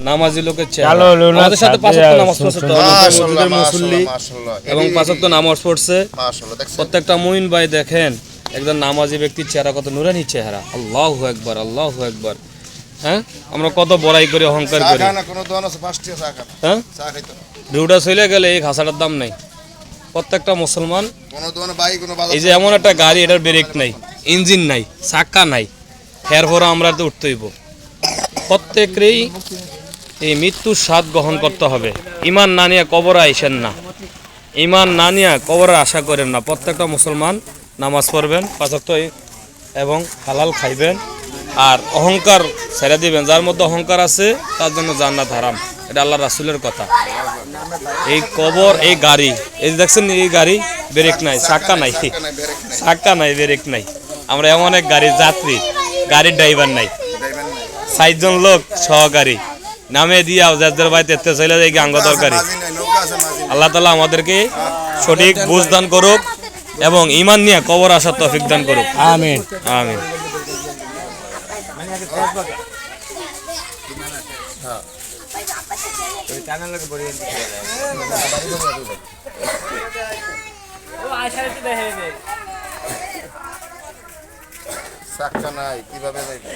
নামাজি লোকের চেহারা। আমাদের সাথে 5 ওয়াক্ত নামাজ পড়ছে তো মসজিদের মুসল্লি এবং 5 ওয়াক্ত নামাজ পড়ছে। প্রত্যেকটা মুমিন ভাই দেখেন একজন নামাজি ব্যক্তির চেহারা কত নুরানি চেহারা। আল্লাহু আকবার, আল্লাহু আকবার। হ্যাঁ, আমরা কত বড়াই করে অহংকার করি। হ্যাঁ, ভিউটা চলে গেলে এই খাসাটার দাম নাই। প্রত্যেকটা মুসলমান এই যে এমন একটা গাড়ি, এটার ব্রেক নাই, ইঞ্জিন নাই, চাকা নাই, এরপর আমরা তো উঠতেইব। প্রত্যেকেরই এই মৃত্যুর স্বাদ গ্রহণ করতে হবে। ইমান না নিয়ে কবরে আইসেন না, ইমান না নিয়ে কবরের আশা করেন না। প্রত্যেকটা মুসলমান নামাজ পড়বেন 5 ওয়াক্ত এবং হালাল খাইবেন আর অহংকার ছেড়ে দিবেন। যার মধ্যে অহংকার আছে তার জন্য জান্নাত হারাম, এটা আল্লাহ রাসূলের কথা। এই কবর, এই গাড়ি, এই দেখছেন এই গাড়ি ব্রেক নাই, চাকা নাই, চাকা নাই, ব্রেক নাই। আমরা এমন এক গাড়ির যাত্রী, গাড়ির ড্রাইভার নাই, 60 জন লোক সহকারী নামে দিয়াও যাদের বাড়িতে এতে চলে যায় গাঙ্গ তরকারি। আল্লাহ তাআলা আমাদেরকে সঠিক বুঝ দান করুক এবং ঈমান নিয়ে কবর আসার তৌফিক দান করুক। আমিন, আমিন। চাকা নাই, কিভাবে যাইবে?